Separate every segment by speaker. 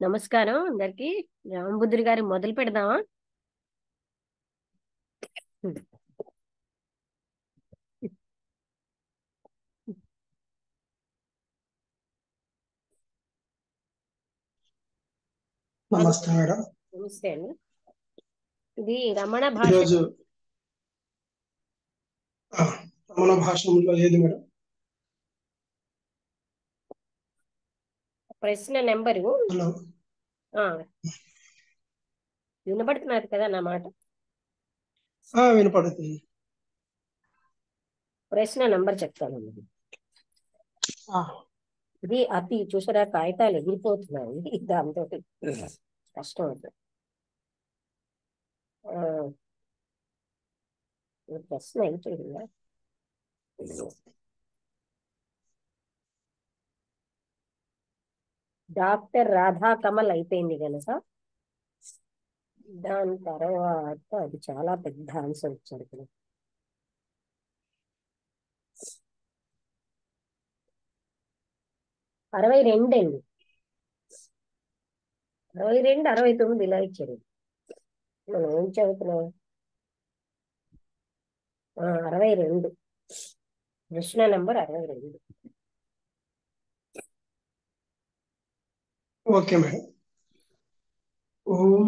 Speaker 1: నమస్కారం అందరికి. రామబుద్ధుడి గారు మొదలు పెడదామా?
Speaker 2: నమస్తే మేడం.
Speaker 1: నమస్తే అండి. ఇది రమణ భాష.
Speaker 2: ఈరోజు రమణ భాషలో ఏది మేడం?
Speaker 1: ప్రశ్న నెంబరు
Speaker 2: హలో,
Speaker 1: వినబడుతున్నారు కదా నా మాట?
Speaker 2: వినపడుతుంది.
Speaker 1: ప్రశ్న నెంబర్ చెప్తానండి. ఇది అతి చూసారా, కాగితాలు ఎగిరిపోతున్నాయి దాంతో కష్టం అవుతుంది. ప్రశ్న అయిపోయిందా? డాక్టర్ రాధా కమల్ అయిపోయింది కనుక దాని తర్వాత అది చాలా పెద్ద ఆన్సర్ ఇచ్చారు ఇక్కడ. 62 అండి. 62, 69 ఇలా ఇచ్చారు. మనం ఏం చదువుతున్నాం? 62. ప్రశ్న నెంబర్ 62.
Speaker 2: Okay madam. ఓం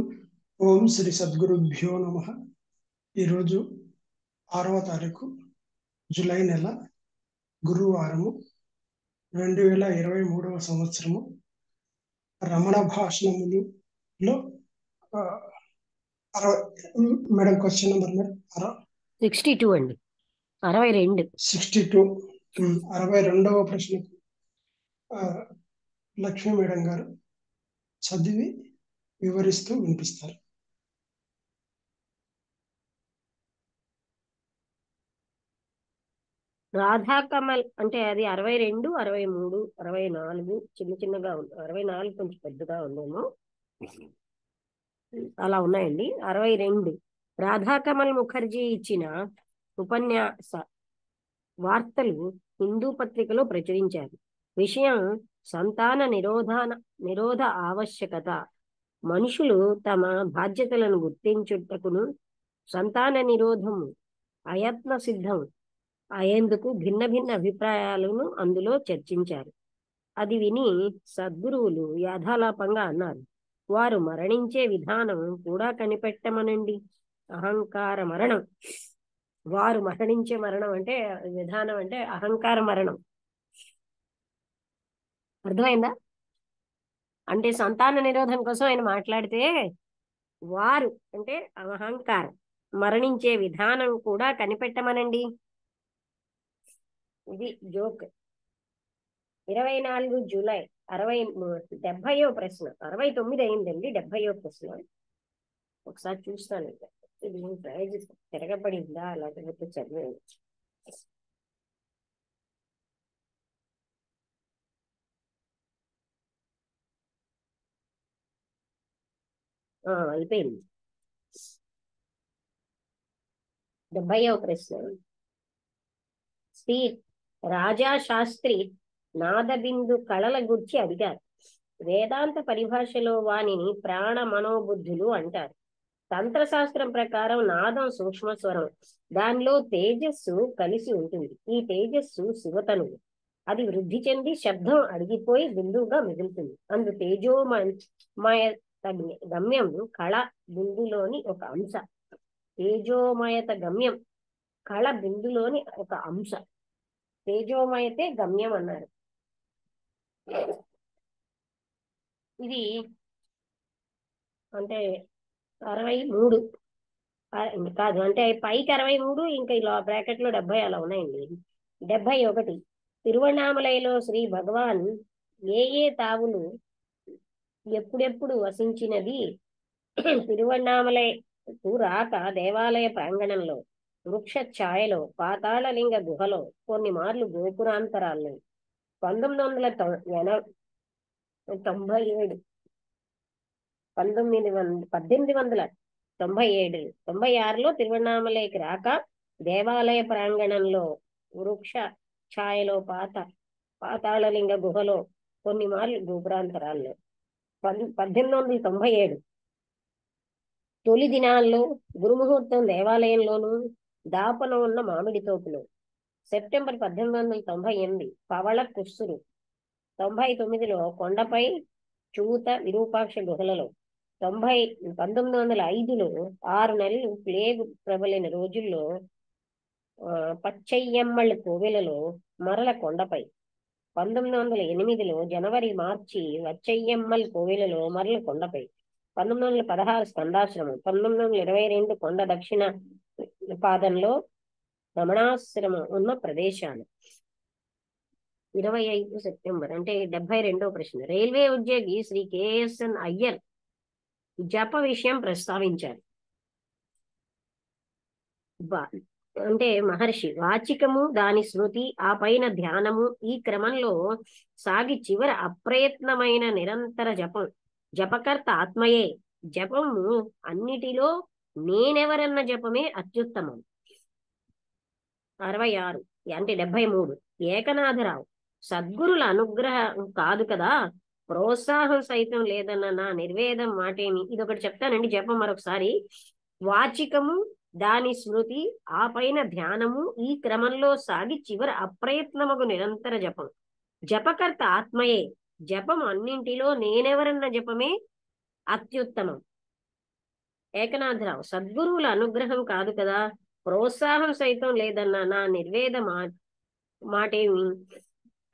Speaker 2: ఓం శ్రీ సద్గురుభ్యో నమః. ఈరోజు 6వ తారీఖు జూలై నెల, గురువారము, 2023వ సంవత్సరము. రమణ భాషణములో మేడం క్వశ్చన్ నెంబర్ మేడం
Speaker 1: 62 అండి. 62.
Speaker 2: 62. 62వ ప్రశ్నకు లక్ష్మీ మేడం గారు చదివి వివరిస్తూ వినిపిస్తారు.
Speaker 1: రాధా కమల్ అంటే అది 62, 63, 64 చిన్న చిన్నగా ఉంది. 64 కొంచెం పెద్దగా ఉందేమో, అలా ఉన్నాయండి. 62 రాధా కమల్ ముఖర్జీ ఇచ్చిన ఉపన్యాస వార్తలు హిందూ పత్రికలో ప్రచురించారు. విషయం సంతాన నిరోధ ఆవశ్యకత. మనుషులు తమ బాధ్యతలను గుర్తించుటకును సంతాన నిరోధము అయత్న సిద్ధం అయ్యేందుకు భిన్న భిన్న అభిప్రాయాలను అందులో చర్చించారు. అది విని సద్గురువులు యాథాలాపంగా అన్నారు, వారు మరణించే విధానం కూడా కనిపెట్టమనండి. అహంకార మరణం. వారు మరణించే మరణం అంటే విధానం అంటే అహంకార మరణం. అర్థమైందా? అంటే సంతాన నిరోధం కోసం ఆయన మాట్లాడితే వారు అంటే అహంకారం మరణించే విధానం కూడా కనిపెట్టమనండి. ఇది జోక్. 24 జూలై 70వ ప్రశ్న. 69 అయిందండి, 70వ ప్రశ్న. ఒకసారి చూస్తాను. ఇది ప్రైజ్ తిరగబడిందా లేకపోతే చదివేది? అయిపోయింది. 70వ ప్రశ్న. శ్రీ రాజా శాస్త్రి నాదబిందు కళల గురించి అడిగారు. వేదాంత పరిభాషలో వానిని ప్రాణ మనోబుద్ధులు అంటారు. తంత్రశాస్త్రం ప్రకారం నాదం సూక్ష్మ స్వరం, దానిలో తేజస్సు కలిసి ఉంటుంది. ఈ తేజస్సు శివతనువు. అది వృద్ధి చెంది శబ్దం అడిగిపోయి బిందువుగా మిగులుతుంది. అందు తేజోమయ గమ్యం కళ బిందులోని ఒక అంశ. తేజోమయత గమ్యం కళ బిందులోని ఒక అంశ. తేజోమయతే గమ్యం అన్నారు. ఇది అంటే 63 కాదు, అంటే పైకి 63, ఇంకా ఇలా బ్రాకెట్ లో 70 అలా ఉన్నాయండి. 71 తిరువణామలైలో శ్రీ భగవాన్ ఏ తావులు ఎప్పుడెప్పుడు వసించినది. తిరువణామలకు రాక దేవాలయ ప్రాంగణంలో, వృక్ష ఛాయలో, పాతాళలింగ గుహలో, కొన్ని మార్లు గోపురాంతరాల్లో. 1997 1896లో తిరువణామలైకి రాక దేవాలయ ప్రాంగణంలో, వృక్ష ఛాయలో, పాతాళలింగ గుహలో, కొన్ని మార్లు గోపురాంతరాల్లో. 1897 తొలి దినాల్లో గురుముహూర్తం దేవాలయంలోను, దాపన ఉన్న మామిడి తోపులో. సెప్టెంబర్ 1898 పవళ కుస్సురు. 99లో కొండపై చూత విరూపాక్ష గుహలలో. 1905లో 6 నెలలు ప్లేగు ప్రబలిన రోజుల్లో పచ్చయ్యమ్మళ్ళ కోవెలలో మరల కొండపై. 1908లో జనవరి మార్చి వచ్చయ్యమ్మల్ కోవెలలో మరల కొండపై. 1916 స్కందాశ్రమం. 1922 కొండ దక్షిణ పాదంలో రమణాశ్రమం ఉన్న ప్రదేశాలు. 25 సెప్టెంబర్ అంటే 72వ ప్రశ్న. రైల్వే ఉద్యోగి శ్రీ కెఎస్ఎన్ అయ్యర్ జప విషయం ప్రస్తావించారు. అంటే మహర్షి వాచికము, దాని శృతి, ఆ పైన ధ్యానము, ఈ క్రమంలో సాగి చివర అప్రయత్నమైన నిరంతర జపం. జపకర్త ఆత్మయే. జపము అన్నిటిలో నేనెవరన్న జపమే అత్యుత్తమం. 66 అంటే 73 ఏకనాథరావు సద్గురుల అనుగ్రహం కాదు కదా, ప్రోత్సాహం సైతం లేదన్న నా నిర్వేదం మాటేమి. ఇదొకటి చెప్తానండి జపం మరొకసారి. వాచికము, దాని స్మృతి, ఆ పైన ధ్యానము, ఈ క్రమంలో సాగి చివర అప్రయత్నముగు నిరంతర జపం. జపకర్త ఆత్మయే. జపం అన్నింటిలో నేనెవరన్న జపమే అత్యుత్తమం. ఏకనాథరావు సద్గురువుల అనుగ్రహం కాదు కదా, ప్రోత్సాహం సైతం లేదన్న నా నిర్వేద మాటేమి.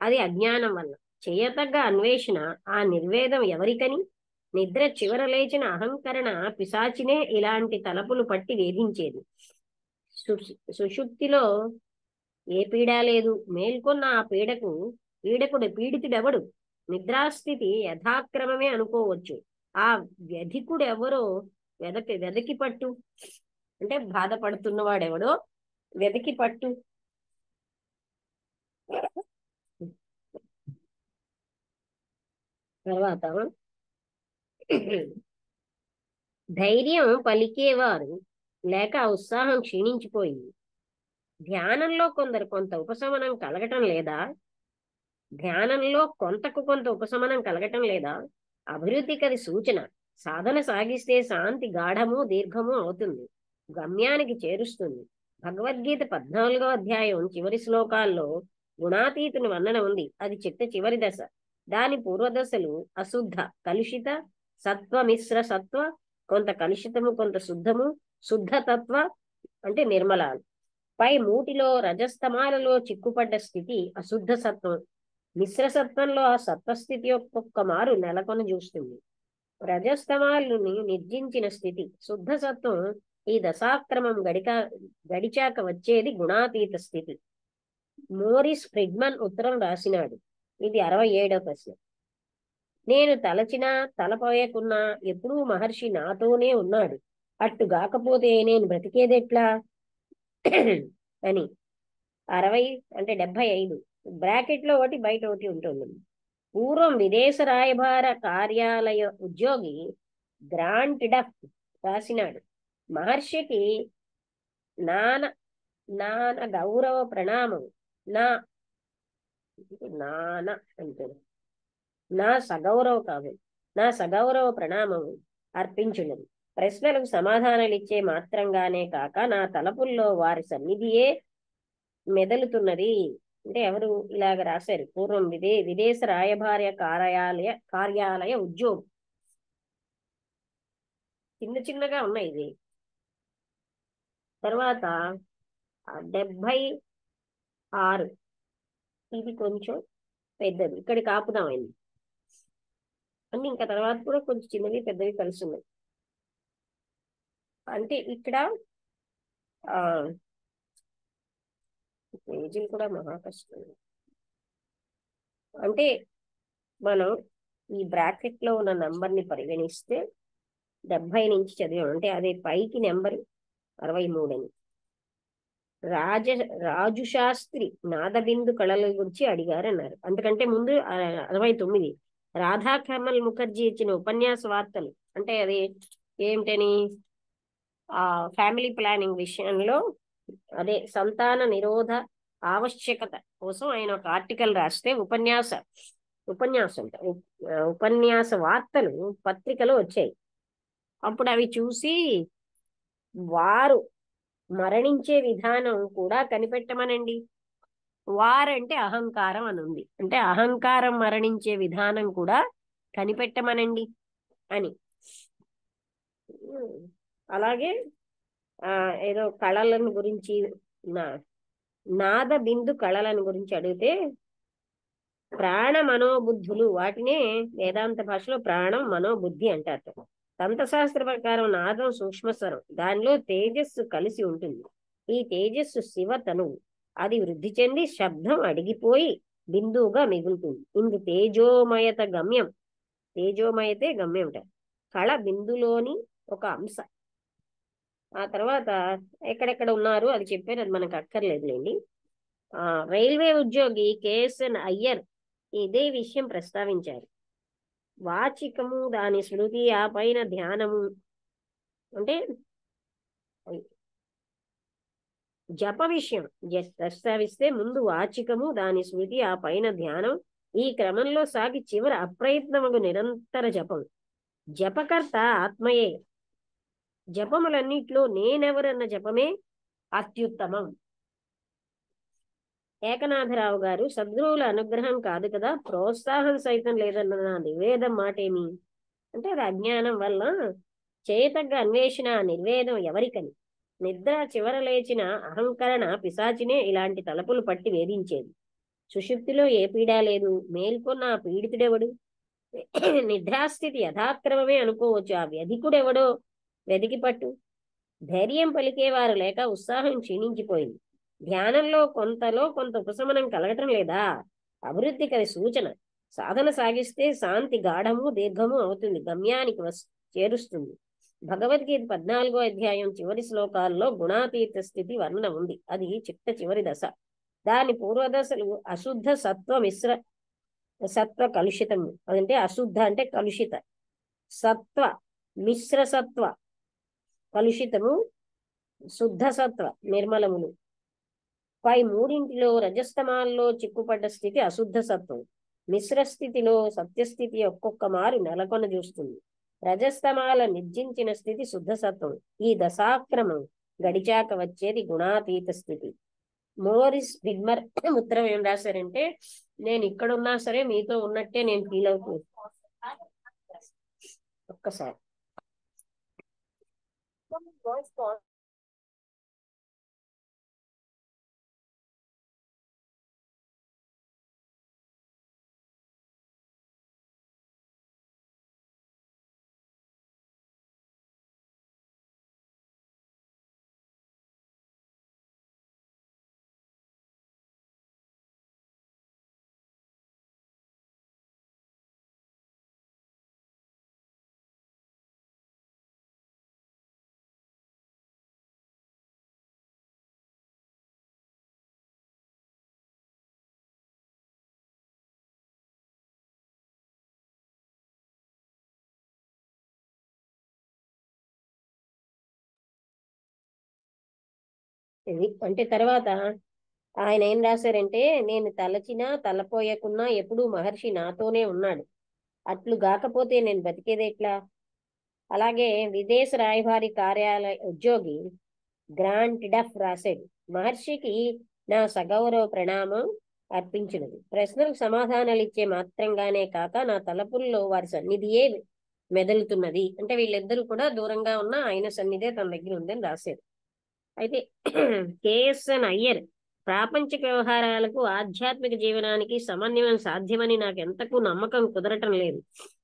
Speaker 1: అది అజ్ఞానం వల్ల చేయతగ్గ అన్వేషణ. ఆ నిర్వేదం ఎవరికని? నిద్ర చివర లేచిన అహంకరణ పిశాచినే ఇలాంటి తలపులు పట్టి వేధించేది. సుషుప్తిలో ఏ పీడ లేదు. మేల్కొన్న ఆ పీడితుడెవడు? నిద్రాస్థితి యథాక్రమమే అనుకోవచ్చు. ఆ వ్యధికుడెవరో వెదకి పట్టు. అంటే బాధపడుతున్నవాడెవడో వెదకి పట్టు. తర్వాత ధైర్యం పలికేవారు లేక ఉత్సాహం క్షీణించిపోయింది. ధ్యానంలో కొంత ఉపశమనం కలగటం లేదా? కొంత ఉపశమనం కలగటం లేదా? అభివృద్ధికి అది సూచన. సాధన సాగిస్తే శాంతి గాఢము దీర్ఘము అవుతుంది, గమ్యానికి చేరుస్తుంది. భగవద్గీత 14వ అధ్యాయం చివరి శ్లోకాల్లో గుణాతీతుని వర్ణన ఉంది. అది చివరి దశ. దాని పూర్వదశలు అశుద్ధ, కలుషిత, సత్వ, మిశ్ర సత్వ, కొంత కలుషితము, కొంత శుద్ధము, శుద్ధతత్వ అంటే నిర్మలాలు. పై మూటిలో రజస్తమాలలో చిక్కుపడ్డ స్థితి అశుద్ధ సత్వం. మిశ్ర సత్వంలో ఆ సత్వస్థితి ఒక్కొక్క మారు నెలకొని చూస్తుంది. రజస్తమాలని నిర్జించిన స్థితి శుద్ధ సత్వం. ఈ దశాక్రమం గడిచాక వచ్చేది గుణాతీత స్థితి. మోరిస్ ఫ్రిడ్మన్ ఉత్తరం రాసినాడు. ఇది 67వ ప్రశ్న. నేను తలచినా తలపోయకున్నా ఎప్పుడూ మహర్షి నాతోనే ఉన్నాడు. అట్టుగాకపోతే నేను బ్రతికేదెట్లా అని. 60 అంటే 75 బ్రాకెట్లో ఒకటి బయట ఒకటి ఉంటుంది. పూర్వం విదేశ రాయబార కార్యాలయ ఉద్యోగి గ్రాంట్ డఫ్ రాసినాడు. మహర్షికి నాన గౌరవ ప్రణామం. నా సగౌరవ ప్రణామం అర్పించున్నది. ప్రశ్నలకు సమాధానాలు ఇచ్చే మాత్రంగానే కాక నా తలపుల్లో వారి సన్నిధియే మెదలుతున్నది. అంటే ఎవరు ఇలాగ రాశారు? పూర్వం విదేశ రాయబార కార్యాలయ ఉద్యోగం. చిన్నగా ఉన్నాయి ఇది. తర్వాత 76 ఇది కొంచెం పెద్దది. ఇక్కడికి ఆపుదామైంది అన్ని. ఇంకా తర్వాత కూడా కొంచెం చిన్నవి పెద్దవి కలిసి ఉన్నాయి. అంటే ఇక్కడ పేజీలు కూడా మహా కష్టం. అంటే మనం ఈ బ్రాకెట్ లో ఉన్న నంబర్ని పరిగణిస్తే 70 నుంచి చదివాం. అంటే అదే పైకి నెంబర్ 63 అని. రాజు శాస్త్రి నాదబిందు కళల గురించి అడిగారు అన్నారు. అంతకంటే ముందు 69 రాధా కమల్ ముఖర్జీ ఇచ్చిన ఉపన్యాస వార్తలు. అంటే అది ఏమిటని ఫ్యామిలీ ప్లానింగ్ విషయంలో అదే సంతాన నిరోధ ఆవశ్యకత కోసం ఆయన ఒక ఆర్టికల్ రాస్తే ఉపన్యాస ఉపన్యాసం ఉపన్యాస వార్తలు పత్రికలో వచ్చాయి. అప్పుడు అవి చూసి వారు మరణించే విధానం కూడా కనిపెట్టమనండి. వారంటే అహంకారం అని ఉంది, అంటే అహంకారం మరణించే విధానం కూడా కనిపెట్టమనండి అని. అలాగే ఏదో కళలను గురించి నా నాద బిందు కళలను గురించి అడిగితే ప్రాణ మనోబుద్ధులు, వాటినే వేదాంత భాషలో ప్రాణం మనోబుద్ధి అంటారు. తంత్రశాస్త్ర ప్రకారం నాదం సూక్ష్మస్వరం, దానిలో తేజస్సు కలిసి ఉంటుంది. ఈ తేజస్సు శివ తనువు, అది వృద్ధి చెంది శబ్దం అడిగిపోయి బిందువుగా మిగులుతుంది. ఇందు తేజోమయత గమ్యం, తేజోమయతే గమ్యంట. కళ బిందులోని ఒక అంశ. ఆ తర్వాత ఎక్కడెక్కడ ఉన్నారు అది చెప్పారు, అది మనకు అక్కర్లేదులేండి. రైల్వే ఉద్యోగి కేఎస్ఎన్ అయ్యర్ ఇదే విషయం ప్రస్తావించారు. వాచికము, దాని స్మృతి, ఆ పైన ధ్యానము. అంటే జప విషయం ప్రస్తావిస్తే ముందు వాచికము, దాని స్మృతి, ఆ పైన ధ్యానం, ఈ క్రమంలో సాగి చివరి అప్రయత్నముకు నిరంతర జపం. జపకర్త ఆత్మయే. జపములన్నిట్లో నేనెవరన్న జపమే అత్యుత్తమం. ఏకనాథరావు గారు, సద్గురువుల అనుగ్రహం కాదు కదా, ప్రోత్సాహం సైతం లేదన్న నా నివేదం మాటేమి అంటే, అది అజ్ఞానం వల్ల చేయతగ్గ అన్వేషణ నిర్వేదం ఎవరికని. నిద్ర చివర లేచిన అహంకరణ పిశాచినే ఇలాంటి తలపులు పట్టి వేధించేది. సుషుప్తిలో ఏ పీడా లేదు, మేల్కొన్న ఆ పీడితుడెవడు? నిద్రాస్థితి యథాక్రమమే అనుకోవచ్చు, ఆ వ్యధికుడెవడో వెదికి పట్టు. ధైర్యం పలికేవారు లేక ఉత్సాహం క్షీణించిపోయింది. ధ్యానంలో కొంత ఉపశమనం కలగటం లేదా? అభివృద్ధికి అది సూచన. సాధన సాగిస్తే శాంతి గాఢము దీర్ఘము అవుతుంది, గమ్యానికి చేరుస్తుంది. భగవద్గీత 14వ అధ్యాయం చివరి శ్లోకాల్లో గుణాతీత స్థితి వర్ణన ఉంది. అది చిట్ట చివరి దశ. దాని పూర్వదశలు అశుద్ధ సత్వ మిశ్ర సత్వ కలుషితము, అదంటే అశుద్ధ అంటే కలుషిత, సత్వ మిశ్ర సత్వ కలుషితము, శుద్ధ సత్వ నిర్మలములు. పై మూడింటిలో రజస్తమాల్లో చిక్కుపడ్డ స్థితి అశుద్ధ సత్వం. మిశ్ర స్థితిలో సత్యస్థితి ఒక్కొక్క మారు నెలకొన చూస్తుంది. రజస్తమాల నిర్జించిన స్థితి శుద్ధ సత్వం. ఈ దశాక్రమం గడిచాక వచ్చేది గుణాతీత స్థితి. మోరిస్ బిగ్మర్ ఉత్తరం ఏం రాశారంటే, నేను ఇక్కడున్నా సరే మీతో ఉన్నట్టే నేను ఫీల్ అవుతుంది. ఒక్కసారి ఇది అంటే తర్వాత ఆయన ఏం రాశారంటే, నేను తలచినా తలపోయకున్నా ఎప్పుడూ మహర్షి నాతోనే ఉన్నాడు, అట్లు గాకపోతే నేను బతికేది ఎట్లా? అలాగే విదేశ రాయబారి కార్యాలయ ఉద్యోగి గ్రాంట్ డఫ్ రాశాడు, మహర్షికి నా సగౌరవ ప్రణామం అర్పించినది. ప్రశ్నలకు సమాధానాలు ఇచ్చే మాత్రంగానే కాక నా తలపుల్లో వారి సన్నిధియే మెదులుతున్నది. అంటే వీళ్ళిద్దరూ కూడా దూరంగా ఉన్న ఆయన సన్నిధే తన దగ్గర ఉందని రాశారు. అయితే కేఎస్ఎన్ అయ్యర్, ప్రాపంచిక వ్యవహారాలకు ఆధ్యాత్మిక జీవనానికి సమన్వయం సాధ్యమని నాకు ఎంతకు నమ్మకం కుదరటం లేదు.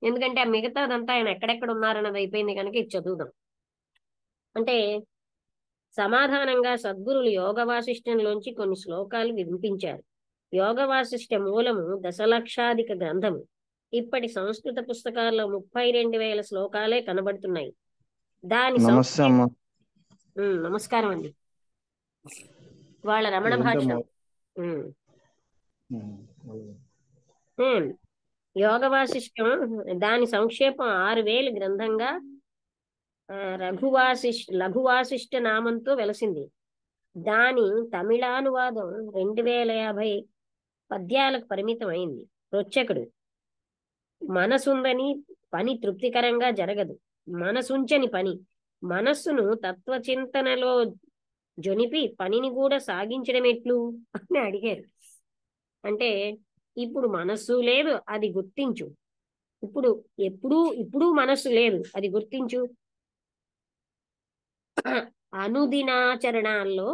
Speaker 1: ఎందుకంటే ఆ మిగతాదంతా ఆయన ఎక్కడెక్కడ ఉన్నారన్నది అయిపోయింది కనుక ఇది చదువుదాం. అంటే సమాధానంగా సద్గురులు యోగ వాసిష్టంలోంచి కొన్ని శ్లోకాలు వినిపించారు. యోగ వాసిష్ట మూలము దశలక్షాధిక గ్రంథము. ఇప్పటి సంస్కృత పుస్తకాల్లో 32,000 శ్లోకాలే కనబడుతున్నాయి. దాని నమస్కారం అండి, వాళ్ళ రమణ భాష. యోగ వాసిష్టం దాని సంక్షేపం 6,000 గ్రంథంగా లఘువాసిష్ట నామంతో వెలసింది. దాని తమిళానువాదం 2,050 పద్యాలకు పరిమితం అయింది. రొచ్చకుడు మనసుందని పని తృప్తికరంగా జరగదు. మనసుంచని పని. మనస్సును తత్వచింతనలో జొనిపి పనిని కూడా సాగించడం ఎట్లు అని అడిగారు. అంటే ఇప్పుడు మనస్సు లేదు, అది గుర్తించు. ఇప్పుడు ఇప్పుడు మనస్సు లేదు, అది గుర్తించు. అనుదినాచరణాల్లో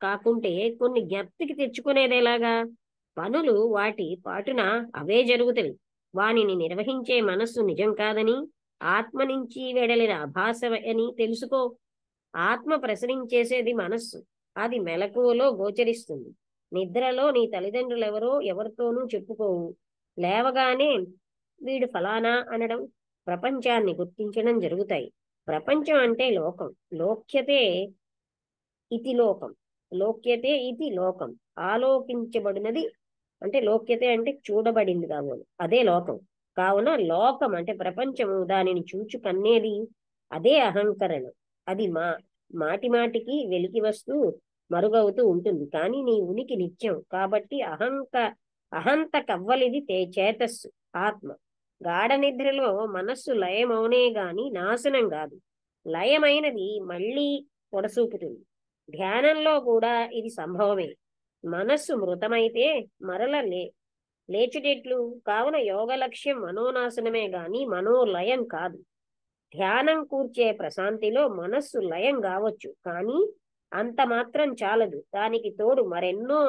Speaker 1: కాకుంటే కొన్ని జ్ఞప్తికి తెచ్చుకునేది ఎలాగా? పనులు వాటి పాటున అవే జరుగుతాయి. వానిని నిర్వహించే మనస్సు నిజం కాదని, ఆత్మ నుంచి వెడలిన అభాస అని తెలుసుకో. ఆత్మ ప్రసరించేసేది మనస్సు. అది మెలకువలో గోచరిస్తుంది. నిద్రలో నీ తల్లిదండ్రులెవరో ఎవరితోనూ చెప్పుకోవు. లేవగానే వీడు ఫలానా అనడం, ప్రపంచాన్ని గుర్తించడం జరుగుతాయి. ప్రపంచం అంటే లోకం. లోక్యతే ఇతి లోకం. లోక్యతే ఇతి లోకం. ఆలోకించబడినది అంటే లోక్యతే అంటే చూడబడింది కావాలి, అదే లోకం. కావున లోకం అంటే ప్రపంచము, దానిని చూచు కన్నేది అదే అహంకరణ. అది మాటి మాటికి వెలికి వస్తూ మరుగవుతూ ఉంటుంది. కానీ నీ ఉనికి నిత్యం కాబట్టి అహంత కవ్వలిది చేతస్సు ఆత్మ. గాఢ నిద్రలో మనస్సు లయమవునే గాని నాశనం కాదు. లయమైనది మళ్ళీ పొడసూపుతుంది. ధ్యానంలో కూడా ఇది సంభవమే. మనస్సు మృతమైతే మరల లేచుటెట్లు? కావున యోగ లక్ష్యం మనోనాశనమే గాని మనోలయం కాదు. ధ్యానం కూర్చే ప్రశాంతిలో మనస్సు లయం కావచ్చు, కానీ అంత మాత్రం చాలదు. దానికి తోడు మరెన్నో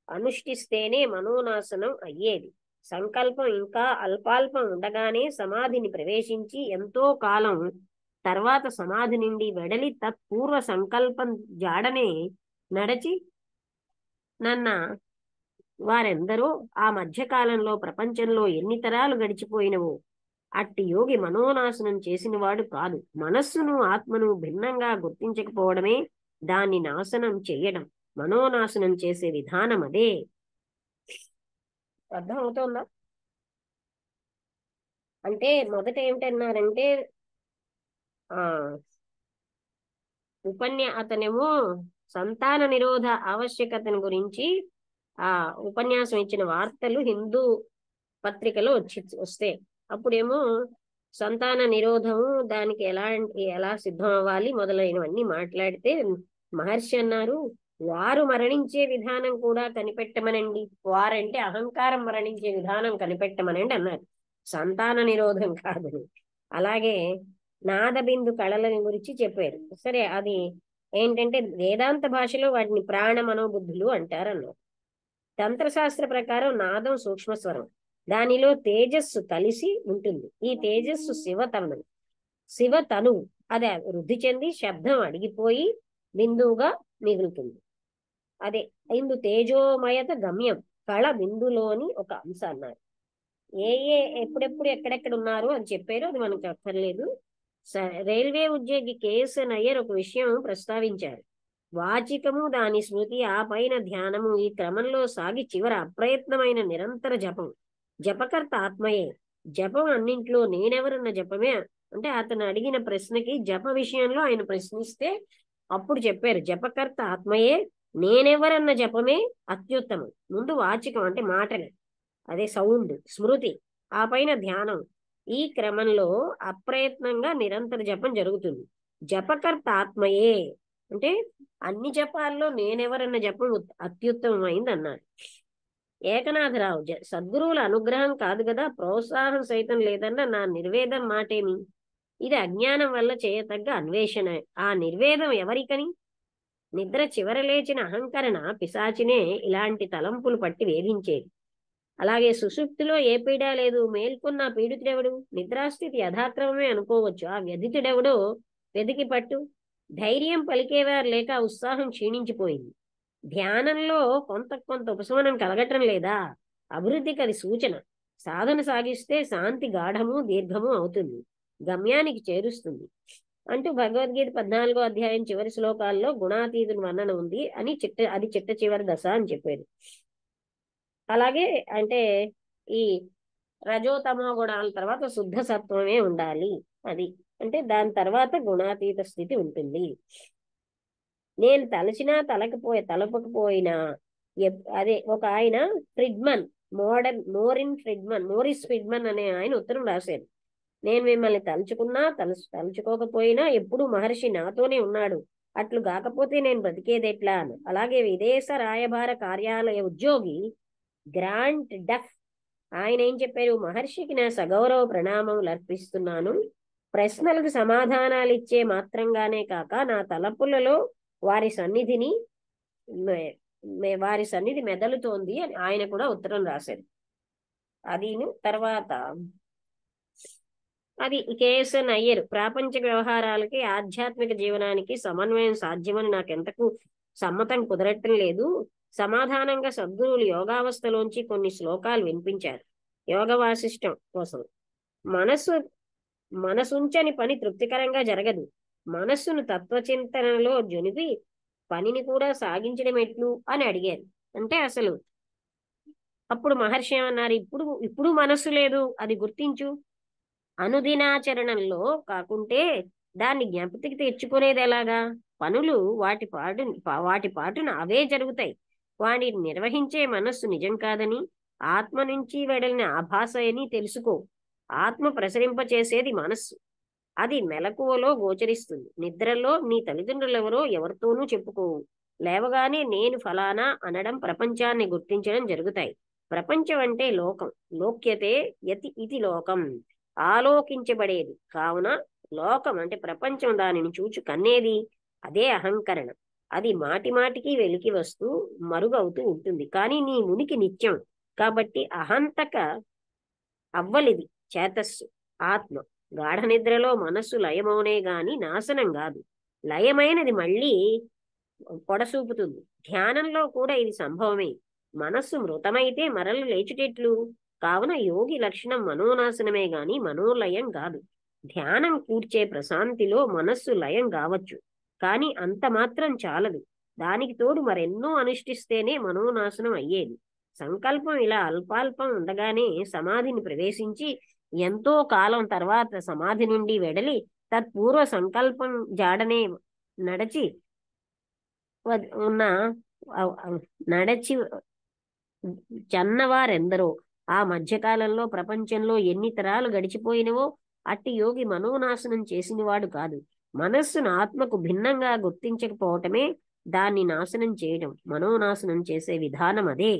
Speaker 1: అనుష్ఠిస్తేనే మనోనాశనం అయ్యేది. సంకల్పం ఇంకా అల్పాల్పం ఉండగానే సమాధిని ప్రవేశించి ఎంతో కాలం తర్వాత సమాధి నుండి వెడలి తత్పూర్వ సంకల్పం జాడనే నడచి నన్న వారెందరో ఆ మధ్యకాలంలో ప్రపంచంలో ఎన్ని తరాలు గడిచిపోయినవో అట్టి యోగి మనోనాశనం చేసినవాడు కాదు. మనస్సును ఆత్మను భిన్నంగా గుర్తించకపోవడమే దాన్ని నాశనం చెయ్యడం. మనోనాశనం చేసే విధానం అదే. అర్థం అవుతోందా? అంటే మొదట ఏమిటన్నారంటే ఆ అతనేమో సంతాన నిరోధ ఆవశ్యకతను గురించి ఆ ఉపన్యాసం ఇచ్చిన వార్తలు హిందూ పత్రికలో వస్తే అప్పుడేమో సంతాన నిరోధము దానికి ఎలా సిద్ధం అవ్వాలి మొదలైనవన్నీ మాట్లాడితే మహర్షి అన్నారు, వారు మరణించే విధానం కూడా కనిపెట్టమనండి. వారంటే అహంకారం మరణించే విధానం కనిపెట్టమనండి అన్నారు, సంతాన నిరోధం కాదని. అలాగే నాదబిందు కళల గురించి చెప్పారు. సరే, అది ఏంటంటే వేదాంత భాషలో వాటిని ప్రాణ మనోబుద్ధులు అంటారన్నారు. తంత్రశాస్త్ర ప్రకారం నాదం సూక్ష్మస్వరం, దానిలో తేజస్సు కలిసి ఉంటుంది. ఈ తేజస్సు శివతనువు. అది వృద్ధి చెంది శబ్దం అడిగిపోయి బిందువుగా మిగులుతుంది. అదే ఇందు తేజోమయత గమ్యం, కళ బిందులోని ఒక అంశ అన్నారు. ఎప్పుడెప్పుడు ఎక్కడెక్కడ ఉన్నారు అని చెప్పారు, అది మనకు అక్కర్లేదు. రైల్వే ఉద్యోగి కేఎస్ఎన్ అయ్యర్ ఒక విషయం ప్రస్తావించారు. వాచికము, దాని స్మృతి, ఆ పైన ధ్యానము, ఈ క్రమంలో సాగి చివర అప్రయత్నమైన నిరంతర జపం. జపకర్త ఆత్మయే. జపం అన్నింట్లో నేనెవరన్న జపమే. అంటే అతను అడిగిన ప్రశ్నకి జప విషయంలో ఆయన ప్రశ్నిస్తే అప్పుడు చెప్పారు, జపకర్త ఆత్మయే, నేనెవరన్న జపమే అత్యుత్తమం. ముందు వాచికం అంటే మాటలు, అదే సౌండ్, స్మృతి, ఆ పైన ధ్యానం. ఈ క్రమంలో అప్రయత్నంగా నిరంతర జపం జరుగుతుంది. జపకర్త ఆత్మయే అంటే అన్ని జపాల్లో నేనెవరన్న జపం అత్యుత్తమమైంది అన్నారు. ఏకనాథరావు, సద్గురువుల అనుగ్రహం కాదు కదా, ప్రోత్సాహం సైతం లేదన్న నా నిర్వేదం మాటేమి? ఇది అజ్ఞానం వల్ల చేయతగ్గ అన్వేషణ. ఆ నిర్వేదం ఎవరికని? నిద్ర చివర లేచిన అహంకరణ పిశాచినే ఇలాంటి తలంపులు పట్టి వేధించేది. అలాగే సుషుప్తిలో ఏ పీడ లేదు, మేల్కొన్న పీడితుడెవడు? నిద్రాస్థితి యథాక్రమమే అనుకోవచ్చు, ఆ వ్యధితుడెవడో వెతికి పట్టు. ధైర్యం పలికేవారు లేక ఉత్సాహం క్షీణించిపోయింది. ధ్యానంలో కొంత ఉపశమనం కలగటం లేదా? అభివృద్ధికి అది సూచన. సాధన సాగిస్తే శాంతి గాఢము దీర్ఘము అవుతుంది, గమ్యానికి చేరుస్తుంది అంటూ భగవద్గీత 14వ అధ్యాయం చివరి శ్లోకాల్లో గుణాతీతుని వర్ణన ఉంది అని అది చిట్ట చివరి దశ అని చెప్పారు. అలాగే అంటే ఈ రజోతమో గుణాల తర్వాత శుద్ధ సత్వమే ఉండాలి. అది అంటే దాని తర్వాత గుణాతీత స్థితి ఉంటుంది. నేను తలపకపోయినా అదే ఒక ఆయన ఫ్రిడ్మన్ మోరిస్ ఫ్రిడ్మన్ అనే ఆయన ఉత్తరం రాశారు. నేను మిమ్మల్ని తలుచుకున్నా తలుచుకోకపోయినా ఎప్పుడు మహర్షి నాతోనే ఉన్నాడు. అట్లు కాకపోతే నేను బ్రతికేదెట్లా అని. అలాగే విదేశ రాయబార కార్యాలయ ఉద్యోగి గ్రాంట్ డఫ్ ఆయన ఏం చెప్పారు? మహర్షికి నా సగౌరవ ప్రణామములు అర్పిస్తున్నాను. ప్రశ్నలకు సమాధానాలు ఇచ్చే మాత్రంగానే కాక నా తలపులలో వారి సన్నిధిని వారి సన్నిధి మెదలుతోంది అని ఆయన కూడా ఉత్తరం రాశారు. అదిను తర్వాత అది కేఎస్ఎన్ అయ్యర్ ప్రాపంచిక వ్యవహారాలకి ఆధ్యాత్మిక జీవనానికి సమన్వయం సాధ్యమని నాకెంతకు సమ్మతం కుదరటం లేదు. సమాధానంగా సద్గురువులు యోగావస్థలోంచి కొన్ని శ్లోకాలు వినిపించారు. యోగ వాసిష్టం కోసం. మనసుంచని పని తృప్తికరంగా జరగదు. మనస్సును తత్వచింతనలో జొనిపి పనిని కూడా సాగించడం ఎట్లు అని అడిగారు. అంటే అసలు అప్పుడు మహర్షి ఏమన్నారు? ఇప్పుడు మనస్సు లేదు, అది గుర్తించు. అనుదినాచరణంలో కాకుంటే దాన్ని జ్ఞాపతికి తెచ్చుకునేది ఎలాగా? పనులు వాటి పాటున అవే జరుగుతాయి. వాటిని నిర్వహించే మనస్సు నిజం కాదని, ఆత్మ నుంచి వెడలిన ఆభాస అని తెలుసుకో. ఆత్మ ప్రసరింపచేసేది మనస్సు. అది మెలకువలో గోచరిస్తుంది. నిద్రలో నీ తల్లిదండ్రులెవరో ఎవరితోనూ చెప్పుకోవు. లేవగానే నేను ఫలానా అనడం, ప్రపంచాన్ని గుర్తించడం జరుగుతాయి. ప్రపంచం అంటే లోకం. లోక్యతే ఇది లోకం, ఆలోకించబడేది. కావున లోకం అంటే ప్రపంచం దానిని చూచు కన్నేది. అదే అహంకరణ. అది మాటి మాటికి వెలికి వస్తూ మరుగవుతూ ఉంటుంది. కానీ నీ ఉనికి నిత్యం. కాబట్టి అహంతక అవ్వలిది చేతస్సు ఆత్మ. గాఢ నిద్రలో మనస్సు లయమౌనే గాని నాశనం కాదు. లయమైనది మళ్ళీ పొడసూపుతుంది. ధ్యానంలో కూడా ఇది సంభవమే. మనస్సు మృతమైతే మరలు లేచుటెట్లు? కావున యోగి లక్షణం మనోనాశనమే గాని మనోలయం కాదు. ధ్యానం కూర్చే ప్రశాంతిలో మనస్సు లయం కావచ్చు, కానీ అంత మాత్రం చాలదు. దానికి తోడు మరెన్నో అనుష్ఠిస్తేనే మనోనాశనం అయ్యేది. సంకల్పం ఇలా అల్పాల్పం ఉండగానే సమాధిని ప్రవేశించి ఎంతో కాలం తర్వాత సమాధి నుండి వెడలి తత్పూర్వ సంకల్పం జాడనే నడచి ఉన్న నడచి చన్నవారెందరో. ఆ మధ్యకాలంలో ప్రపంచంలో ఎన్ని తరాలు గడిచిపోయినవో అట్టి యోగి మనోనాశనం చేసినవాడు కాదు. మనస్సును ఆత్మకు భిన్నంగా గుర్తించకపోవటమే దాన్ని నాశనం చేయడం. మనోనాశనం చేసే విధానం అదే.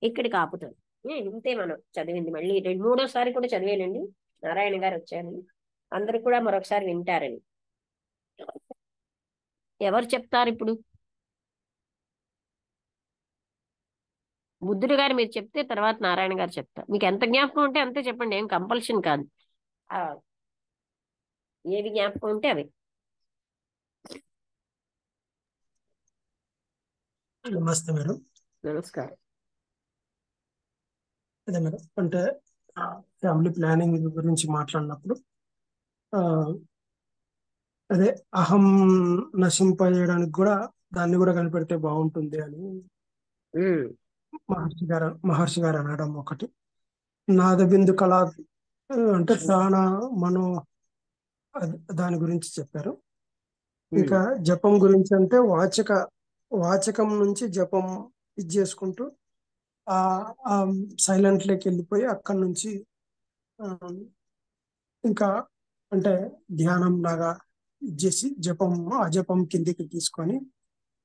Speaker 1: ఇక్కడికి ఆపుతాం. ఇంతే మనం చదివింది. మళ్ళీ మూడోసారి కూడా చదివేలండి. నారాయణ గారు వచ్చారు, అందరూ కూడా మరొకసారి వింటారని. ఎవరు చెప్తారు ఇప్పుడు? బుద్ధుడు గారు మీరు చెప్తే తర్వాత నారాయణ గారు చెప్తారు. మీకు ఎంత జ్ఞాపకం ఉంటే అంతే చెప్పండి, ఏం కంపల్షన్ కాదు. ఏవి జ్ఞాపకం ఉంటే అవి.
Speaker 2: నమస్తే మేడం.
Speaker 1: నమస్కారం.
Speaker 2: అదే మేడం, అంటే ఫ్యామిలీ ప్లానింగ్ గురించి మాట్లాడినప్పుడు అదే అహం నశింపజేయడానికి కూడా దాన్ని కూడా కనిపెడితే బాగుంటుంది అని మహర్షి గారు అనడం ఒకటి. నాదబిందు కళ అంటే ప్రాణ మనో దాని గురించి చెప్పారు. ఇంకా జపం గురించి అంటే వాచకం నుంచి జపం ఇది చేసుకుంటూ ఆ సైలెంట్ లోకి వెళ్ళిపోయి అక్కడి నుంచి ఇంకా అంటే ధ్యానం లాగా చేసి ఆ జపం కిందికి తీసుకొని,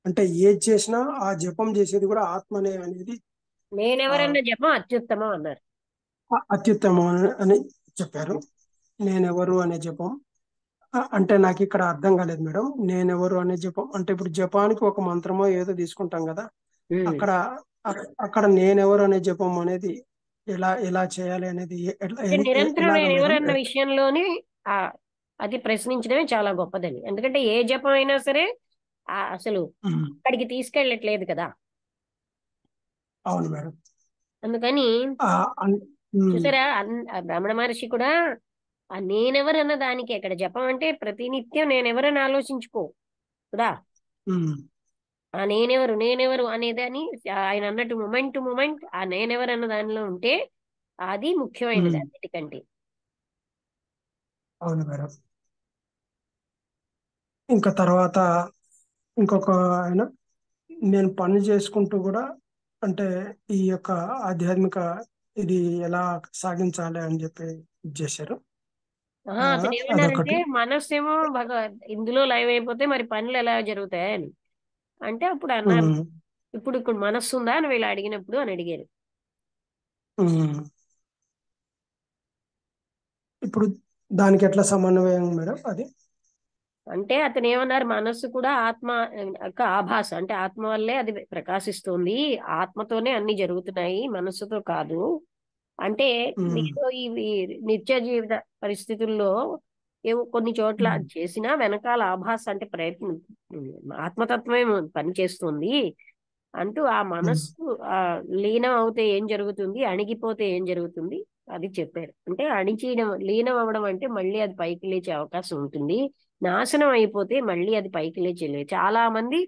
Speaker 2: అంటే ఏది చేసినా ఆ జపం చేసేది కూడా ఆత్మనే అనేది
Speaker 1: నేనెవరన్న జపం అత్యుత్తమం అన్నారు.
Speaker 2: అత్యుత్తమం అని చెప్పారు. నేనెవరు అనే జపం అంటే నాకు ఇక్కడ అర్థం కాలేదు మేడం. నేనెవరు అనే జపం అంటే ఇప్పుడు జపానికి ఒక మంత్రమో ఏదో తీసుకుంటాం కదా, అక్కడ నేనెవరు అనే జపం అనేది ఎలా చేయాలి అనేది
Speaker 1: నిరంతరం నేనెవరన్న విషయంలోనే అది ప్రశ్నించడమే చాలా గొప్పదని. ఎందుకంటే ఏ జపం అయినా సరే అసలు అక్కడికి తీసుకెళ్ళట్లేదు కదా.
Speaker 2: అవును మేడం.
Speaker 1: అందుకని చూసారా, బ్రాహ్మణ మహర్షి కూడా ఆ నేనెవరన్న దానికి అక్కడ జపం అంటే ప్రతినిత్యం నేనెవరని ఆలోచించుకో కదా. ఆ నేనెవరు అనేదాన్ని ఆయన అన్నట్టు మూమెంట్ టు మూమెంట్ ఆ నేనెవరు అన్న దానిలో ఉంటే అది ముఖ్యమైనది అన్నిటికంటే.
Speaker 2: అవును మేడం. ఇంకా తర్వాత ఇంకొక ఆయన, నేను పని చేసుకుంటూ కూడా అంటే ఈ యొక్క ఆధ్యాత్మిక ఇది ఎలా సాగించాలి అని చెప్పి ఇది చేశారు.
Speaker 1: అతను ఏమన్నారంటే
Speaker 2: అదొకటి.
Speaker 1: మనస్సు ఏమో ఇందులో లైవ్ అయిపోతే మరి పనులు ఎలా జరుగుతాయని. అంటే అప్పుడు అన్నారు,
Speaker 2: ఉమ్,
Speaker 1: ఇప్పుడు ఇక్కడ మనస్సు ఉందా అని వీళ్ళు అడిగినప్పుడు అని అడిగారు.
Speaker 2: ఉమ్. ఇప్పుడు దానికి ఎట్లా సమన్వయం మేడం అది?
Speaker 1: అంటే అతను ఏమన్నారు, మనస్సు కూడా ఆత్మ యొక్క ఆభాస, అంటే ఆత్మ వల్లే అది ప్రకాశిస్తుంది, ఆత్మతోనే అన్ని జరుగుతున్నాయి, మనస్సుతో కాదు. అంటే
Speaker 2: ఉమ్,
Speaker 1: ఏదో ఈ నిత్య జీవిత పరిస్థితుల్లో ఏవో కొన్ని చోట్ల
Speaker 2: ఉమ్,
Speaker 1: అది చేసినా వెనకాల ఆభాస అంటే ప్రయత్నం, ఆత్మతత్వమే పనిచేస్తుంది అంటూ ఆ
Speaker 2: ఉమ్,
Speaker 1: మనస్సు ఆ లీనం అవుతే ఏం జరుగుతుంది, అణిగిపోతే ఏం జరుగుతుంది అది చెప్పారు. అంటే అణిచేయడం, లీనం అవ్వడం అంటే మళ్ళీ అది పైకి లేచే అవకాశం ఉంటుంది, నాశనం అయిపోతే మళ్ళీ అది పైకి లేచేలేదు. చాలా మంది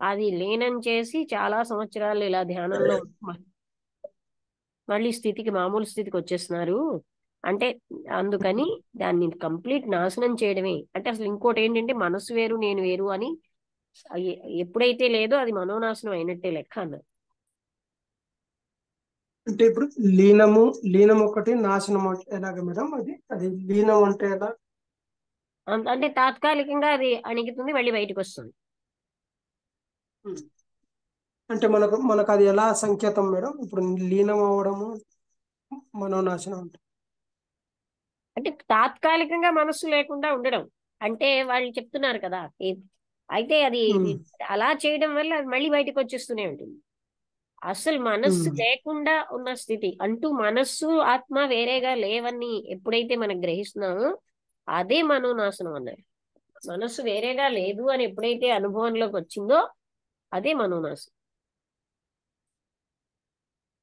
Speaker 1: అది లీనం చేసి చాలా సంవత్సరాలు ఇలా ధ్యానంలో మళ్ళీ స్థితికి, మామూలు స్థితికి వచ్చేస్తున్నారు. అంటే అందుకని దాన్ని కంప్లీట్ నాశనం చేయడమే. అంటే అసలు ఇంకోటి ఏంటంటే మనసు వేరు నేను వేరు అని ఎప్పుడైతే లేదో అది మనోనాశనం అయినట్టే లెక్క అన్నారు.
Speaker 2: అంటే ఇప్పుడు లీనము, లీనం ఒకటి, నాశనం అంటే ఎలాగ మేడం? అది అది లీనం అంటే ఎలా?
Speaker 1: అంటే తాత్కాలికంగా అది అణిగుతుంది, మళ్ళీ బయటకు వస్తుంది.
Speaker 2: ఉమ్. అంటే మనకు మనకు అది ఎలా సంకేతం మేడం? ఇప్పుడు లీనం అవ్వడము, మనోనాశనం అంటే.
Speaker 1: అంటే తాత్కాలికంగా మనస్సు లేకుండా ఉండడం, అంటే వాళ్ళు చెప్తున్నారు కదా అయితే అది
Speaker 2: ఉమ్,
Speaker 1: అలా చేయడం వల్ల అది మళ్ళీ బయటకు వచ్చేస్తూనే ఉంటుంది. అసలు మనస్సు
Speaker 2: ఉమ్,
Speaker 1: లేకుండా ఉన్న స్థితి అంటూ, మనస్సు ఆత్మ వేరేగా లేవని ఎప్పుడైతే మనం గ్రహిస్తున్నామో అదే మనోనాశనం అన్నారు. మనస్సు వేరేగా లేదు అని ఎప్పుడైతే అనుభవంలోకి వచ్చిందో అదే మనోనాశనం.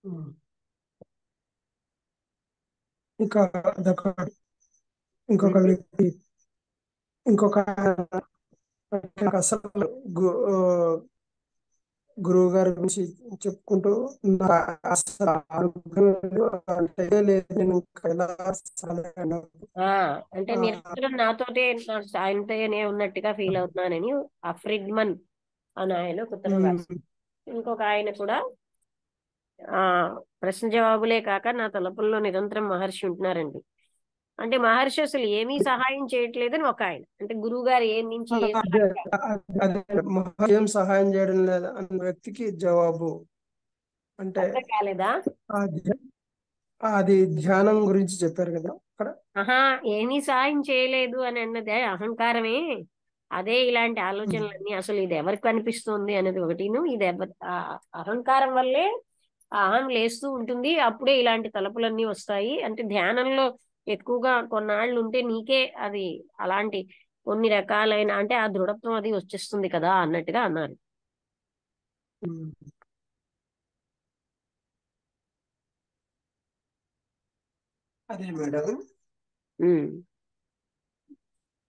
Speaker 2: ఉమ్. ఇంకా అదొక ఇంకొక
Speaker 1: ఉమ్.
Speaker 2: వ్యక్తి, ఇంకొక నాకు అసలు గురువు గారి గురించి చెప్పుకుంటూ నాకు అసలు ఆరోగ్యం లేదు, అంటే లేదు, నేను ఇంకా ఎలా సాగాను?
Speaker 1: ఆ అంటే
Speaker 2: ఆ,
Speaker 1: నిరంతరం నాతోటే ఆయనతోనే ఉన్నట్టుగా ఫీల్ అవుతున్నానని ఆ ఫ్రిడ్మన్ అని ఆయన ఒక ఉత్తరం రాశారు.
Speaker 2: ఉమ్,
Speaker 1: ఇంకొక ఆయన కూడా ఆ ప్రశ్న జవాబులే కాక నా తలుపుల్లో నిరంతరం మహర్షి ఉంటున్నారండి. అంటే మహర్షి అసలు ఏమీ సహాయం చేయట్లేదని ఒక ఆయన, అంటే గురువు గారు ఏం నుంచి ఏం
Speaker 2: అదే అదే ఏం సహాయం చేయడం లేదు అన్న వ్యక్తికి జవాబు అంటే
Speaker 1: అర్థం కాలేదా?
Speaker 2: ఆ ధ్య- అది ధ్యానం గురించి చెప్పారు కదా అక్కడ.
Speaker 1: ఆహా, ఏమీ సహాయం చేయలేదు అని అన్నదే అహంకారమే. అదే ఇలాంటి
Speaker 2: ఉమ్,
Speaker 1: ఆలోచనలన్నీ అసలు ఇది ఎవరికి కనిపిస్తుంది అనేది ఒకటిను, ఇది అహంకారం వల్లే ఆ అహం లేస్తూ ఉంటుంది, అప్పుడే ఇలాంటి తలపులన్నీ వస్తాయి. అంటే ధ్యానంలో ఎక్కువగా కొన్నాళ్ళు ఉంటే నీకే అది అలాంటి కొన్ని రకాలైన అంటే ఆ దృఢత్వం అది వచ్చేస్తుంది కదా అన్నట్టుగా అన్నారు.
Speaker 2: ఉమ్. అదే మేడం.
Speaker 1: ఉమ్.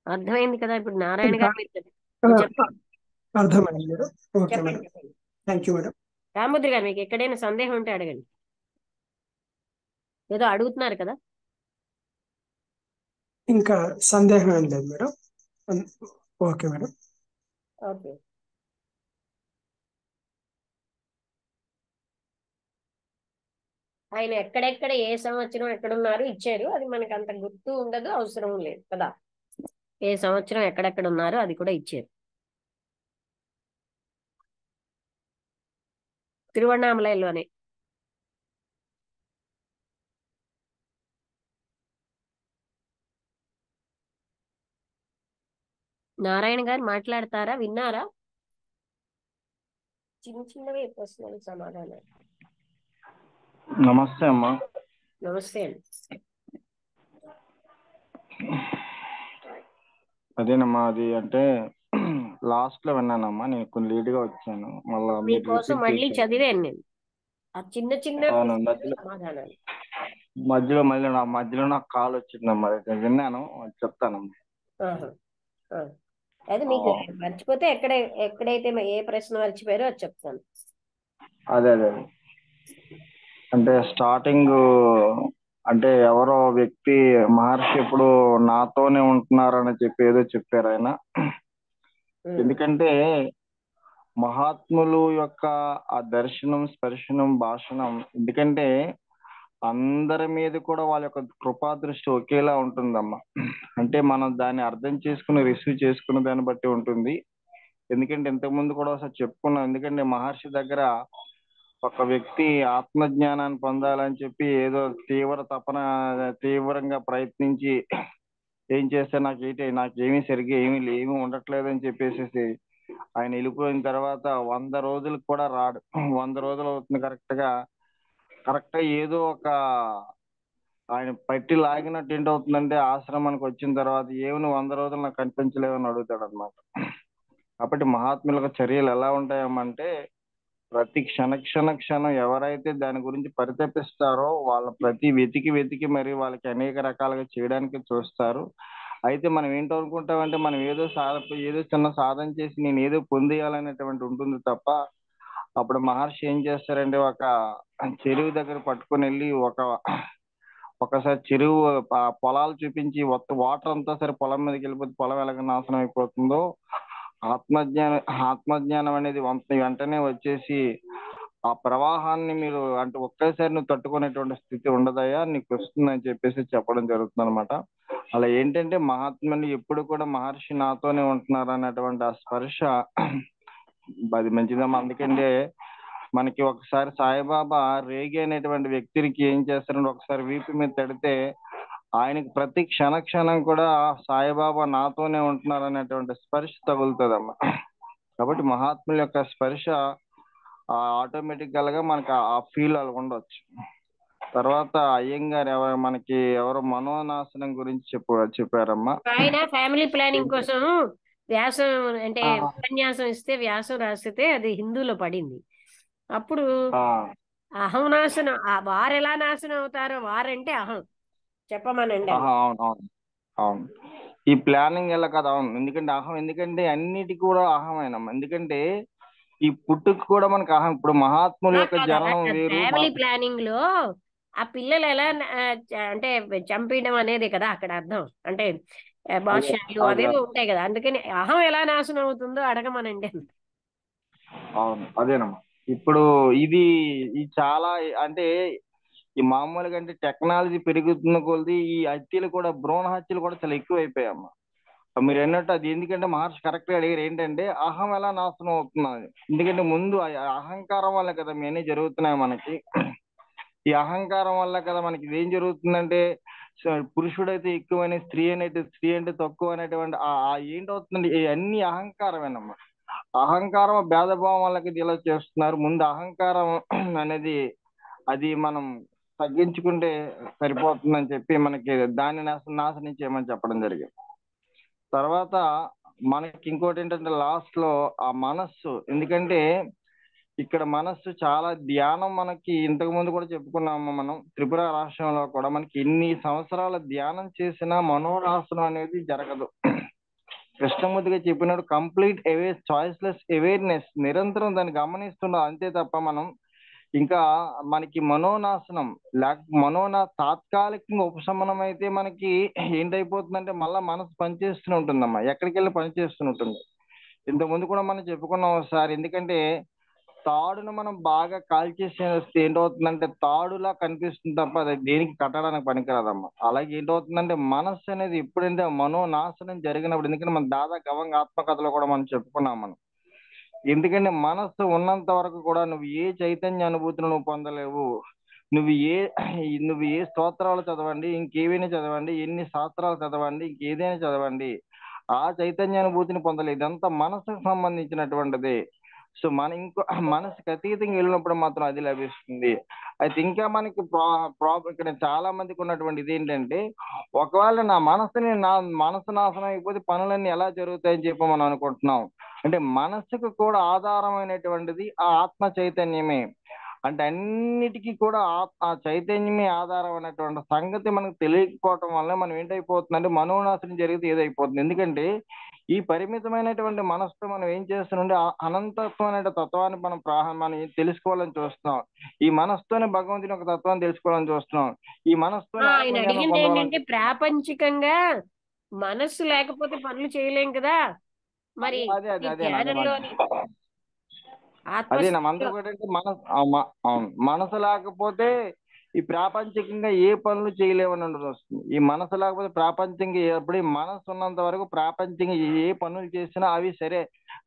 Speaker 1: అర్థమైంది కదా ఇప్పుడు నారాయణ
Speaker 2: ఇంకా
Speaker 1: గారు మీరు చెప్పండి.
Speaker 2: అర్థమైంది మేడం. ఓకే
Speaker 1: చెప్పండి
Speaker 2: మేడం.
Speaker 1: చెప్పండి.
Speaker 2: Thank you madam.
Speaker 1: రాముద్రి గారు మీకు ఎక్కడైనా సందేహం ఉంటే అడగండి. ఏదో అడుగుతున్నారు కదా.
Speaker 2: ఇంకా సందేహం ఏం లేదు మేడం. అన్- ఓకే మేడం.
Speaker 1: ఓకే. ఆయన ఎక్కడెక్కడ ఏ సంవత్సరం ఎక్కడున్నారు ఇచ్చారు, అది మనకు అంత గుర్తు ఉండదు, అవసరం లేదు కదా. ఏ సంవత్సరం ఎక్కడెక్కడ ఉన్నారో అది కూడా ఇచ్చారు. తిరువണ്ണామలైలోనే. నారాయణ గారు మాట్లాడతారా, విన్నారా? చిన్న చిన్నవే ప్రశ్నలు సమాధానం.
Speaker 3: నమస్తే అమ్మా.
Speaker 1: నమస్తే అండి.
Speaker 3: అదేనమ్మా, అది అంటే లాస్ట్ లో విన్నానమ్మా, నేను కొన్ని లేట్ గా వచ్చాను, మళ్ళా మీరు
Speaker 1: మీకోసం
Speaker 3: రిపీట్
Speaker 1: మళ్ళీ
Speaker 3: చేశారు.
Speaker 1: చదివాను నేను ఆ చిన్న చిన్న
Speaker 3: అవును,
Speaker 1: ప్రశ్నలకు
Speaker 3: మధ్యలో
Speaker 1: సమాధానాలు.
Speaker 3: మధ్యలో మళ్ళీ మధ్యలో నాకు కాల్ వచ్చిందమ్మా, అది విన్నాను, అది చెప్తానమ్మా.
Speaker 1: ఆహా. ఆ. అయితే
Speaker 3: ఆ,
Speaker 1: మీకు మర్చిపోతే ఎక్కడైతే ఏ ప్రశ్న మర్చిపోయారో అది చెప్తాను.
Speaker 3: అదే అదే అంటే స్టార్టింగ్, అంటే ఎవరో వ్యక్తి మహర్షి ఎప్పుడు నాతోనే ఉంటున్నారని చెప్పి ఏదో చెప్పారు ఆయన.
Speaker 1: ఉమ్.
Speaker 3: ఎందుకంటే మహాత్ములు యొక్క ఆ దర్శనం, స్పర్శనం, భాషణం, ఎందుకంటే అందరి మీద కూడా వాళ్ళ యొక్క కృపా దృష్టి ఒకేలా ఉంటుందమ్మా. అంటే మనం దాన్ని అర్థం చేసుకుని రిసీవ్ చేసుకున్న దాన్ని బట్టి ఉంటుంది. ఎందుకంటే ఇంతకుముందు కూడా ఒకసారి చెప్పుకున్నాం. ఎందుకంటే మహర్షి దగ్గర ఒక వ్యక్తి ఆత్మజ్ఞానాన్ని పొందాలని చెప్పి ఏదో తీవ్రంగా ప్రయత్నించి ఏం చేస్తే నాకేమీ సరిగ్గా ఏమీ ఉండట్లేదు అని చెప్పేసి ఆయన వెళ్ళిపోయిన తర్వాత 100 రోజులకు కూడా రాడు. 100 రోజులు అవుతుంది కరెక్ట్ ఏదో ఒక ఆయన పట్టి లాగినట్టు ఏంటవుతుందంటే ఆశ్రమానికి వచ్చిన తర్వాత ఏమి 100 రోజులు నాకు కనిపించలేవని అడుగుతాడు అనమాట. కాబట్టి మహాత్ముల చర్యలు ఎలా ఉంటాయమ్మంటే ప్రతి క్షణం ఎవరైతే దాని గురించి పరితపిస్తారో వాళ్ళ ప్రతి వెతికి మరి వాళ్ళకి అనేక రకాలుగా చేయడానికి చూస్తారు. అయితే మనం ఏంటనుకుంటామంటే మనం ఏదో చిన్న సాధన చేసి నేను ఏదో పొందేయాలనేటువంటి ఉంటుంది తప్ప, అప్పుడు మహర్షి ఏం చేస్తారంటే ఒక చెరువు దగ్గర పట్టుకొని వెళ్ళి ఒకసారి చెరువు పొలాలు చూపించి వాటర్ అంతా సరే పొలం మీదకి వెళ్ళిపోతే పొలం ఎలాగ నాశనం అయిపోతుందో ఆత్మజ్ఞానం అనేది వెంటనే వచ్చేసి ఆ ప్రవాహాన్ని మీరు అంటే ఒకేసారి నువ్వు తట్టుకునేటువంటి స్థితి ఉండదయ్యా, నీకు వస్తుందని చెప్పేసి చెప్పడం జరుగుతుంది అనమాట. అలా ఏంటంటే మహాత్ములు ఎప్పుడు కూడా మహర్షి నాతోనే ఉంటున్నారు అన్నటువంటి ఆ స్పర్శ అది మంచిదమ్మా. అందుకంటే మనకి ఒకసారి సాయిబాబా రేగి అనేటువంటి వ్యక్తికి ఏం చేస్తారంటే ఒకసారి వీపు మీద తడితే ఆయనకి ప్రతి క్షణం కూడా సాయిబాబా నాతోనే ఉంటున్నారు అనేటువంటి స్పర్శ తగులుతుందమ్మా. కాబట్టి మహాత్ముల యొక్క స్పర్శ ఆటోమేటిక్ గా మనకి ఆ ఫీల్ అలా ఉండొచ్చు. తర్వాత అయ్యంగారు ఎవరో మనోనాశనం గురించి చెప్పారమ్మా.
Speaker 1: ఆయన ఫ్యామిలీ ప్లానింగ్ కోసం వ్యాసం అంటే ఉపన్యాసం ఇస్తే వ్యాసం రాస్తే అది హిందూలో పడింది. అప్పుడు అహం నాశనం వారు ఎలా నాశనం అవుతారో వారంటే అహం చెప్పమనండి.
Speaker 3: అవును, ఈ ప్లానింగ్ ఎలా కదా. అవును, ఎందుకంటే అన్నిటికీ కూడా అహమేనమ్మా. ఎందుకంటే ఈ పుట్టుకు కూడా మనకు అహం. ఇప్పుడు మహాత్ముల యొక్క జననం వేరు.
Speaker 1: ఫ్యామిలీ ప్లానింగ్ లో ఆ పిల్లలు ఎలా అంటే చంపేయడం అనేది కదా అక్కడ అర్థం. అంటే భాషలు అవేవో ఉంటాయి కదా, అందుకని అహం ఎలా నాశనం అవుతుందో అడగమనండి.
Speaker 3: అవును, అదేనమ్మా. ఇప్పుడు ఇది చాలా అంటే ఈ మామూలుగా అంటే టెక్నాలజీ పెరుగుతున్న కొలది ఈ హత్యలు కూడా, భ్రూణ హత్యలు కూడా చాలా ఎక్కువ అయిపోయాయమ్మా. మీరు అన్నట్టు అది ఎందుకంటే మహర్షి కరెక్ట్ గా అడిగారు ఏంటంటే అహం ఎలా నాశనం అవుతున్నది. ఎందుకంటే ముందు అహంకారం వల్ల కదా ఇవన్నీ జరుగుతున్నాయి మనకి. ఈ అహంకారం వల్ల కదా మనకి ఇదేం జరుగుతుందంటే పురుషుడైతే ఎక్కువని స్త్రీ అంటే తక్కువ అనేటువంటి ఏంటవుతుందండి అన్ని అహంకారమేనమ్మా. అహంకారం భేదభావం వాళ్ళకి ఇలా చేస్తున్నారు. ముందు అహంకారం అనేది అది మనం తగ్గించుకుంటే సరిపోతుందని చెప్పి మనకి దాన్ని నాశనం చేయమని చెప్పడం జరిగింది. తర్వాత మనకి ఇంకోటి ఏంటంటే లాస్ట్ లో ఆ మనస్సు, ఎందుకంటే ఇక్కడ మనస్సు చాలా ధ్యానం మనకి ఇంతకు ముందు కూడా చెప్పుకున్నాము. మనం త్రిపుర రాష్ట్రంలో కూడా మనకి ఎన్ని సంవత్సరాల ధ్యానం చేసినా మనోనాశనం అనేది జరగదు. కృష్ణమూర్తిగా చెప్పినట్టు కంప్లీట్ చాయిస్లెస్ అవేర్నెస్, నిరంతరం దాన్ని గమనిస్తున్నాం అంతే తప్ప మనం ఇంకా మనకి మనోనాశనం తాత్కాలికంగా ఉపశమనం అయితే మనకి ఏంటైపోతుందంటే మళ్ళా మనసు పనిచేస్తూనే ఉంటుందమ్మా. ఎక్కడికి వెళ్ళి పనిచేస్తూనే ఉంటుంది. ఇంతకుముందు కూడా మనం చెప్పుకున్నాం ఒకసారి. ఎందుకంటే తాడును మనం బాగా కాల్చేసే వస్తే ఏంటవుతుందంటే తాడులా కనిపిస్తుంది తప్ప అది దేనికి కట్టడానికి పనికిరాదమ్మా. అలాగే ఏంటవుతుందంటే మనస్సు అనేది ఎప్పుడంటే మనోనాశనం జరిగినప్పుడు, ఎందుకంటే మన దాదా గవంగ ఆత్మకథలో కూడా మనం చెప్పుకున్నాం మనం. ఎందుకంటే మనస్సు ఉన్నంత వరకు కూడా నువ్వు ఏ చైతన్య అనుభూతిని నువ్వు పొందలేవు. నువ్వు ఏ స్తోత్రాలు చదవండి, ఇంకేవైనా చదవండి, ఎన్ని శాస్త్రాలు చదవండి, ఇంకేదైనా చదవండి, ఆ చైతన్య అనుభూతిని పొందలేదు. ఇదంతా మనసుకు సంబంధించినటువంటిది. సో మనసుకి అతీతంగా వెళ్ళినప్పుడు మాత్రం అది లభిస్తుంది. అయితే ఇంకా మనకి ఇక్కడ చాలా మందికి ఉన్నటువంటి ఇది ఏంటంటే ఒకవేళ నా మనసు నాశనం అయిపోతే పనులన్నీ ఎలా జరుగుతాయని చెప్పి మనం అనుకుంటున్నాం. అంటే మనసుకు కూడా ఆధారమైనటువంటిది ఆ ఆత్మ చైతన్యమే. అంటే అన్నిటికీ కూడా ఆ చైతన్యమే ఆధారం అనేటువంటి సంగతి మనకు తెలియకపోవటం వల్ల మనం ఏంటైపోతుందంటే మనోనాశనం జరిగితే ఏదైపోతుంది. ఎందుకంటే ఈ పరిమితమైనటువంటి మనసుతో మనం ఏం చేస్తున్నాం, అనంతత్వం అనే తత్వాన్ని మనం తెలుసుకోవాలని చూస్తున్నాం. ఈ మనసుతోనే భగవంతుని ఒక తత్వాన్ని తెలుసుకోవాలని చూస్తున్నాం. ఈ మనసుతోనే
Speaker 1: ఆయన అడిగింది ఏంటంటే ప్రాపంచికంగా మనస్సు లేకపోతే పనులు చేయలేం కదా. మరి ధ్యానంలోని
Speaker 3: అదే నా
Speaker 1: ఆత్మస్థితిలో
Speaker 3: మనసు ఏంటంటే మనసు అవును, మనసు లేకపోతే ఈ ప్రాపంచికంగా ఏ పనులు చేయలేమని వస్తుంది. ఈ మనసు లేకపోతే ప్రాపంచికంగా ఎప్పుడు ఈ మనసు ఉన్నంత వరకు ప్రాపంచికంగా ఏ పనులు చేసినా అవి సరే,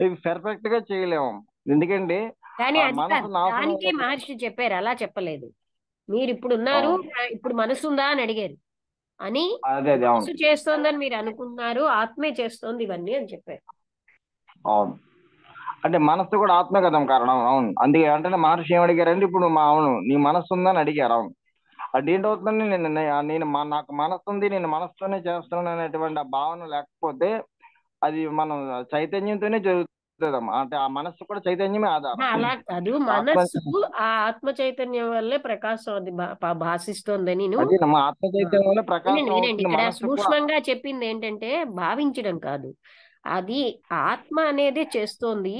Speaker 3: ఇవి పెర్ఫెక్ట్ గా చేయలేము. ఎందుకంటే
Speaker 1: కానీ
Speaker 3: ఆ
Speaker 1: అది
Speaker 3: మనసు
Speaker 1: కాదు,
Speaker 3: నాశనం
Speaker 1: దానికే
Speaker 3: అయినప్పుడు.
Speaker 1: మహర్షి చెప్పారు, అలా చెప్పలేదు. మీరు ఇప్పుడు ఉన్నారు,
Speaker 3: అవును,
Speaker 1: ఇప్పుడు మనసు ఉందా అని అడిగారు. అని
Speaker 3: అదే అదే అవును
Speaker 1: మనసు చేస్తోందని మీరు అనుకుంటున్నారు, ఆత్మే చేస్తోంది ఇవన్నీ అని చెప్పారు.
Speaker 3: అవును. అంటే మనస్సు కూడా ఆత్మే కదా కారణం. అవును, అందుకే అంటే మహర్షి ఏం అడిగారంటే ఇప్పుడు అవును నీ మనస్సు ఉందని అడిగారు. అవును, అంటే ఏంటవుతుందండి, నాకు మనస్సు ఉంది, నేను మనస్సుతోనే చేస్తున్నాను అనేటువంటి ఆ భావన లేకపోతే అది మనం చైతన్యంతోనే జరుగుతుందమ్మా. అంటే ఆ మనస్సు కూడా చైతన్యమే ఆధారం.
Speaker 1: అలా కాదు,
Speaker 3: ఆత్మ
Speaker 1: మనస్సు ఆ ఆత్మ చైతన్యం వల్లే ప్రకాశం అది భాషిస్తోంది. నేను
Speaker 3: అది మా ఆత్మ చైతన్యం వల్ల ప్రకాశం
Speaker 1: వినండి వినండి,
Speaker 3: అవుతుంది.
Speaker 1: ఇక్కడ
Speaker 3: మనస్సు కూడా.
Speaker 1: సూక్ష్మంగా చెప్పింది ఏంటంటే భావించడం కాదు, అది ఆత్మ అనేది చేస్తోంది,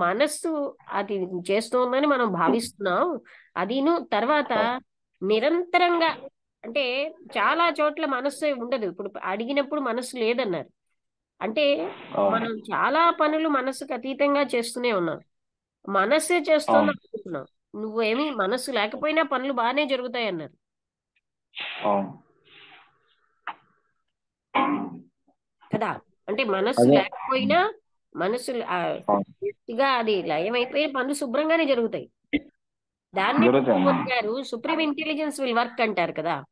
Speaker 1: మనస్సు అది చేస్తోందని మనం భావిస్తున్నాం. అదిను తర్వాత నిరంతరంగా, అంటే చాలా చోట్ల మనస్సే ఉండదు. ఇప్పుడు అడిగినప్పుడు మనస్సు లేదన్నారు, అంటే
Speaker 3: అవును
Speaker 1: మనం చాలా పనులు మనస్సుకు అతీతంగా చేస్తూనే ఉన్నాం. మనస్సే చేస్తోంది
Speaker 3: అవును
Speaker 1: అనుకుంటున్నాం. నువ్వేమి మనస్సు లేకపోయినా పనులు బాగానే జరుగుతాయి అన్నారు
Speaker 3: అవును
Speaker 1: కదా. అంటే మనస్సు
Speaker 3: అదే
Speaker 1: లేకపోయినా, మనస్సు
Speaker 3: అవును
Speaker 1: పూర్తిగా అది లయమైపోయి పనులు శుభ్రంగానే జరుగుతాయి. దాన్నే
Speaker 3: జరుగుతాయి.
Speaker 1: కృష్ణమూర్తి గారు సుప్రీం ఇంటెలిజెన్స్ విల్ వర్క్ అంటారు కదా.